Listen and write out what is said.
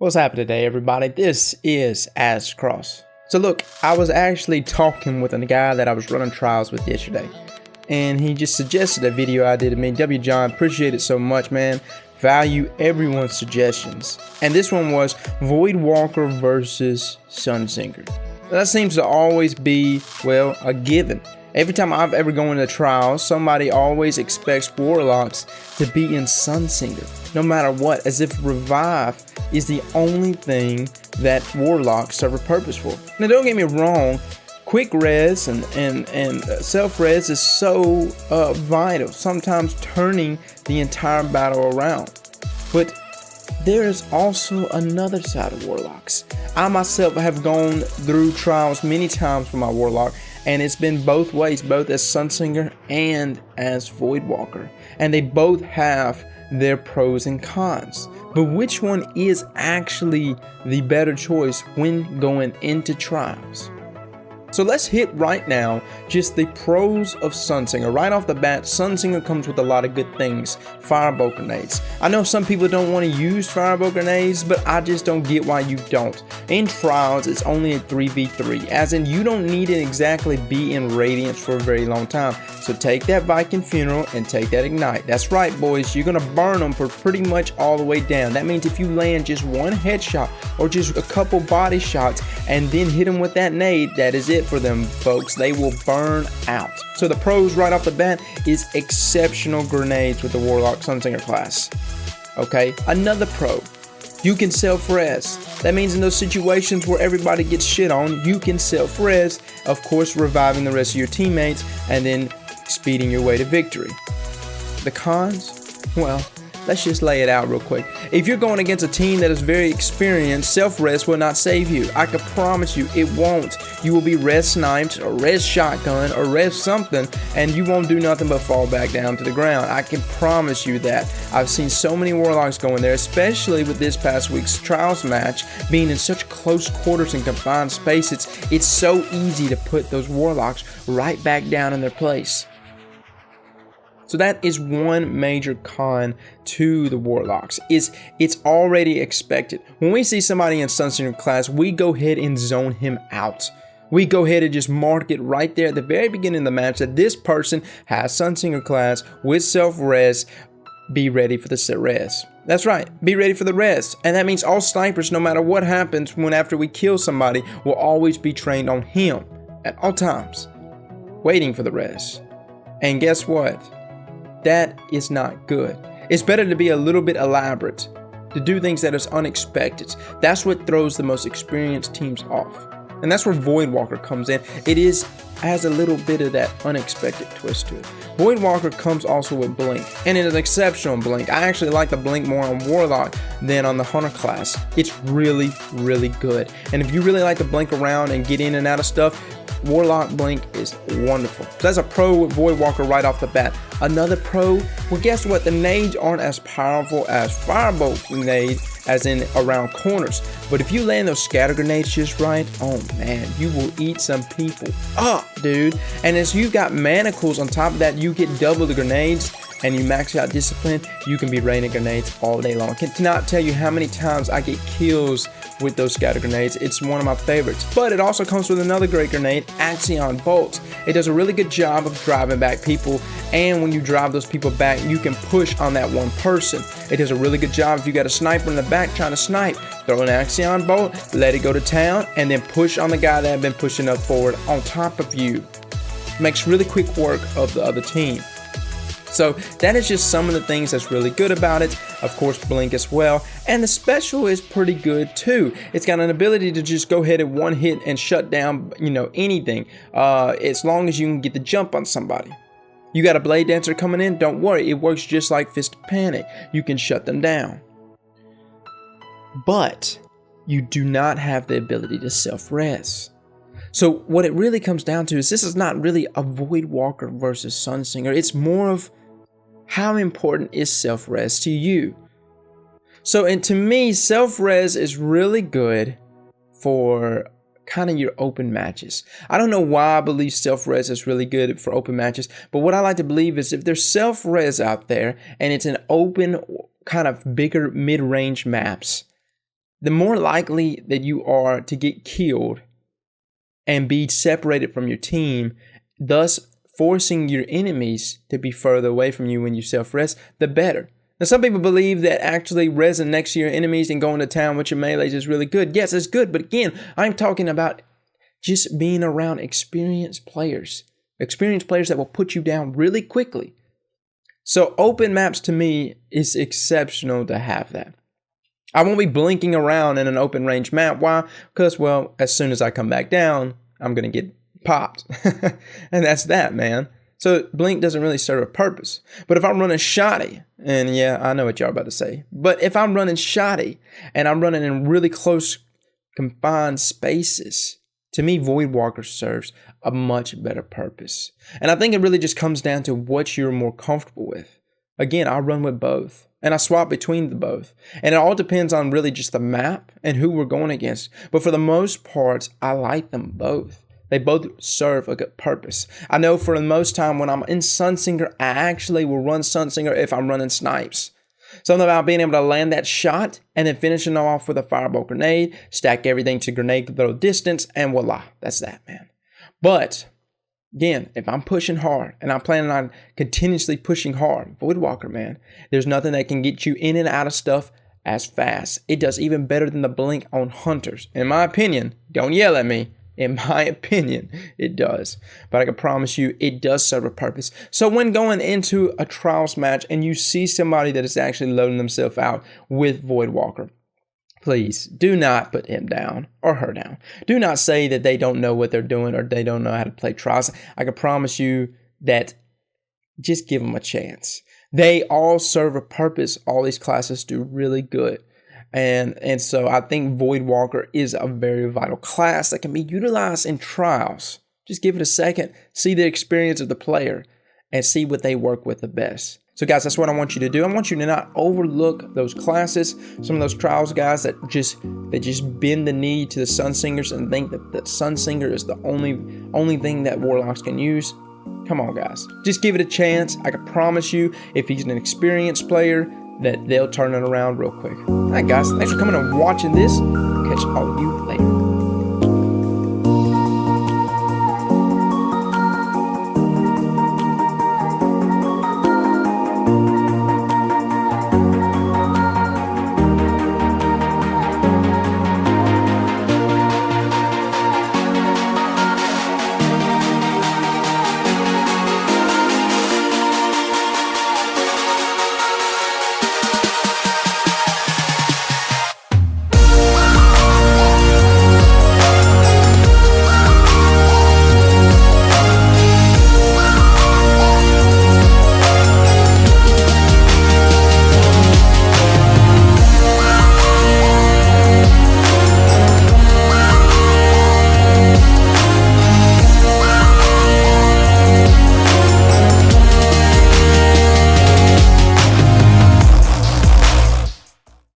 What's happening today, everybody? This is Aztecross. So look, I was actually talking with a guy that I was running trials with yesterday, and he just suggested a video I did of me. W. John, appreciate it so much, man. Value everyone's suggestions. And this one was Voidwalker versus Sunsinger. That seems to always be, well, a given. Every time I've ever gone into trials, somebody always expects Warlocks to be in Sunsinger, no matter what, as if Revive is the only thing that Warlocks serve a purpose for. Now don't get me wrong, quick res and self-res is so vital, sometimes turning the entire battle around. But there is also another side of Warlocks. I myself have gone through trials many times for my Warlock, and it's been both ways, both as Sunsinger and as Voidwalker. And they both have their pros and cons. But which one is actually the better choice when going into trials? So let's hit right now just the pros of Sunsinger. Right off the bat, Sunsinger comes with a lot of good things. Fireball grenades. I know some people don't want to use fireball grenades, but I just don't get why you don't. In trials, it's only a 3v3, as in you don't need to exactly be in radiance for a very long time. So take that Viking funeral and take that ignite. That's right, boys, you're gonna burn them for pretty much all the way down. That means if you land just one headshot or just a couple body shots and then hit them with that nade, that is it for them, folks. They will burn out. So the pros right off the bat is exceptional grenades with the Warlock Sunsinger class. Okay, another pro, you can self-res. That means in those situations where everybody gets shit on, you can self-res, of course reviving the rest of your teammates and then speeding your way to victory. The cons? Well, let's just lay it out real quick. If you're going against a team that is very experienced, self-res will not save you. I can promise you it won't. You will be res sniped or res shotgun or res something, and you won't do nothing but fall back down to the ground. I can promise you that. I've seen so many Warlocks go in there, especially with this past week's trials match being in such close quarters and confined space. It's so easy to put those Warlocks right back down in their place. So that is one major con to the Warlocks, is it's already expected. When we see somebody in Sunsinger class, we go ahead and zone him out. We go ahead and just mark it right there at the very beginning of the match that this person has Sunsinger class with self-res. Be ready for the res. That's right, be ready for the res. And that means all snipers, no matter what happens after we kill somebody, will always be trained on him at all times, waiting for the res. And guess what? That is not good. It's better to be a little bit elaborate, to do things that is unexpected. That's what throws the most experienced teams off. And that's where Voidwalker comes in. It has a little bit of that unexpected twist to it. Voidwalker comes also with blink, and it is an exceptional blink. I actually like the blink more on Warlock than on the Hunter class. It's really, really good. And if you really like to blink around and get in and out of stuff, Warlock blink is wonderful. So that's a pro with Voidwalker right off the bat. Another pro, well, guess what? The nades aren't as powerful as Firebolt grenade, as in around corners. But if you land those scatter grenades just right, oh man, you will eat some people up, dude. And as you got manacles on top of that, you get double the grenades, and you max out discipline, you can be raining grenades all day long. I cannot tell you how many times I get kills with those scatter grenades. It's one of my favorites. But it also comes with another great grenade, Axion Bolt. It does a really good job of driving back people, and when you drive those people back, you can push on that one person. It does a really good job if you got a sniper in the back trying to snipe. Throw an Axion Bolt, let it go to town, and then push on the guy that had been pushing up forward on top of you. Makes really quick work of the other team. So that is just some of the things that's really good about it. Of course, blink as well. And the special is pretty good too. It's got an ability to just go ahead and one hit and shut down, anything. As long as you can get the jump on somebody. You got a Blade Dancer coming in? Don't worry, it works just like Fist of Panic. You can shut them down. But you do not have the ability to self-res. So what it really comes down to is this is not really a Voidwalker versus Sunsinger. It's more of how important is self-res to you. So, and to me, self-res is really good for kind of your open matches. I don't know why I believe self-res is really good for open matches, but what I like to believe is if there's self-res out there and it's an open kind of bigger mid-range maps, the more likely that you are to get killed and be separated from your team, thus forcing your enemies to be further away from you when you self-res, the better. Now, some people believe that actually resing next to your enemies and going to town with your melees is really good. Yes, it's good, but again, I'm talking about just being around experienced players that will put you down really quickly. So open maps to me is exceptional to have that. I won't be blinking around in an open range map. Why? Because, well, as soon as I come back down, I'm going to get popped. And that's that, man. So blink doesn't really serve a purpose. But if I'm running shoddy, and yeah, I know what y'all about to say, but if I'm running shoddy and I'm running in really close confined spaces, to me, Voidwalker serves a much better purpose. And I think it really just comes down to what you're more comfortable with. Again, I run with both. And I swap between the both. And it all depends on really just the map and who we're going against. But for the most part, I like them both. They both serve a good purpose. I know for the most time when I'm in Sunsinger, I actually will run Sunsinger if I'm running snipes. Something about being able to land that shot and then finishing off with a fireball grenade, stack everything to grenade throw distance, and voila, that's that, man. But again, if I'm pushing hard and I'm planning on continuously pushing hard, Voidwalker, man, there's nothing that can get you in and out of stuff as fast. It does even better than the blink on hunters. In my opinion, don't yell at me. In my opinion, it does. But I can promise you, it does serve a purpose. So when going into a trials match and you see somebody that is actually loading themselves out with Voidwalker, please do not put him down or her down. Do not say that they don't know what they're doing or they don't know how to play trials. I can promise you that just give them a chance. They all serve a purpose. All these classes do really good. And so I think Voidwalker is a very vital class that can be utilized in trials. Just give it a second, see the experience of the player, and see what they work with the best. So guys, that's what I want you to do. I want you to not overlook those classes, some of those trials guys that just bend the knee to the Sunsingers and think that the Sunsinger is the only thing that Warlocks can use. Come on guys, just give it a chance. I can promise you, if he's an experienced player, that they'll turn it around real quick. All right guys, thanks for coming and watching this. Catch all of you later.